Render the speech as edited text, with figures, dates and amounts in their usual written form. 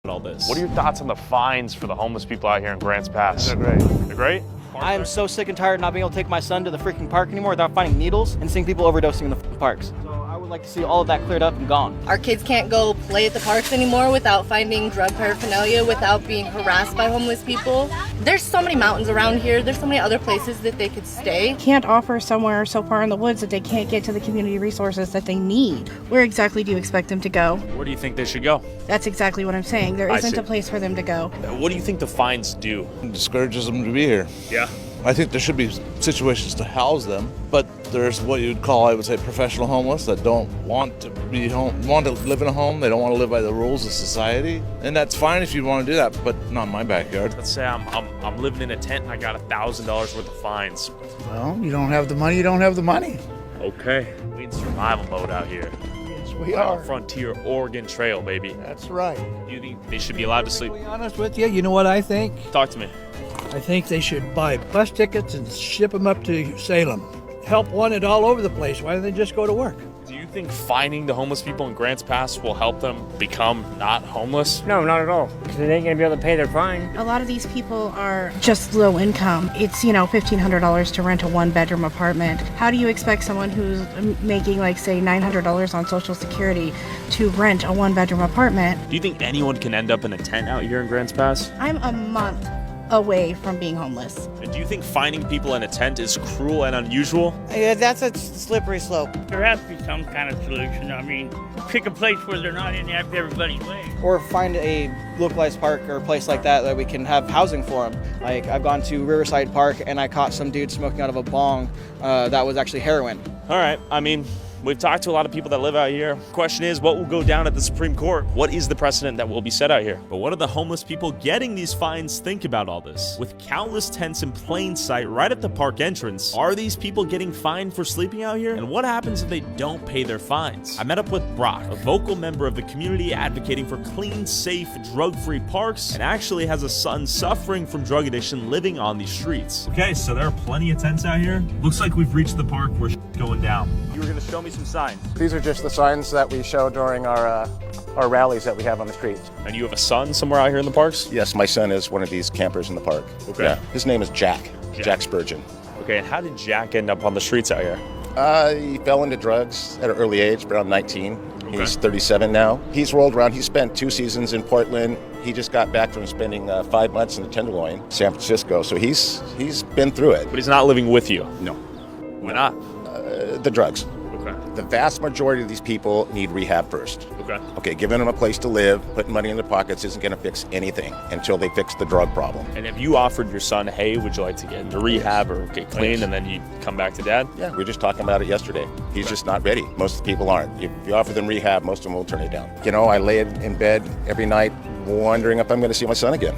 at all this. What are your thoughts on the fines for the homeless people out here in Grants Pass? They're great. They're great? I am so sick and tired of not being able to take my son to the freaking park anymore without finding needles and seeing people overdosing in the parks. So I would like to see all of that cleared up and gone. Our kids can't go play at the parks anymore without finding drug paraphernalia, without being harassed by homeless people. There's so many mountains around here. There's so many other places that they could stay. Can't offer somewhere so far in the woods that they can't get to the community resources that they need. Where exactly do you expect them to go? Where do you think they should go? That's exactly what I'm saying. There I isn't see. a place for them to go. What do you think the fines do? It discourages them to be here. Yeah. I think there should be situations to house them, but there's what you'd call, I would say, professional homeless that don't want to be home, want to live in a home. They don't want to live by the rules of society, and that's fine if you want to do that, but not in my backyard. Let's say I'm living in a tent and I got $1,000 worth of fines. Well, you don't have the money, you don't have the money. Okay. We in survival mode out here. Yes, we We're on are. Frontier Oregon Trail, baby. That's right. Do you think they should be allowed to sleep? To be honest with you, you know what I think? Talk to me. I think they should buy bus tickets and ship them up to Salem. Help wanted all over the place. Why don't they just go to work? Do you think finding the homeless people in Grants Pass will help them become not homeless? No, not at all. Because they ain't going to be able to pay their fine. A lot of these people are just low income. It's, $1,500 to rent a one-bedroom apartment. How do you expect someone who's making, like, say, $900 on Social Security to rent a one-bedroom apartment? Do you think anyone can end up in a tent out here in Grants Pass? I'm a month away from being homeless. And do you think finding people in a tent is cruel and unusual? Yeah, that's a slippery slope. There has to be some kind of solution. I mean, pick a place where they're not in everybody's way. Or find a localized park or a place like that we can have housing for them. Like, I've gone to Riverside Park and I caught some dude smoking out of a bong that was actually heroin. All right, we've talked to a lot of people that live out here. Question is, what will go down at the Supreme Court? What is the precedent that will be set out here? But what do the homeless people getting these fines think about all this? With countless tents in plain sight right at the park entrance, are these people getting fined for sleeping out here? And what happens if they don't pay their fines? I met up with Brock, a vocal member of the community advocating for clean, safe, drug-free parks, and actually has a son suffering from drug addiction living on these streets. Okay, so there are plenty of tents out here. Looks like we've reached the park where shit's going down. You were gonna show me some signs. These are just the signs that we show during our rallies that we have on the streets. And you have a son somewhere out here in the parks? Yes, my son is one of these campers in the park. Okay. Yeah. His name is Jack Spurgeon. Okay, and how did Jack end up on the streets out here? He fell into drugs at an early age, around 19. Okay. He's 37 now. He's rolled around. He spent 2 seasons in Portland. He just got back from spending 5 months in the Tenderloin, San Francisco. So he's been through it. But he's not living with you? No. Why not? The drugs. Okay. The vast majority of these people need rehab first. Okay. Okay, giving them a place to live, putting money in their pockets isn't going to fix anything until they fix the drug problem. And if you offered your son, hey, would you like to get into rehab or get clean, and then you come back to dad? Yeah, we were just talking about it yesterday. He's just not ready. Most people aren't. If you offer them rehab, most of them will turn it down. I lay in bed every night wondering if I'm going to see my son again.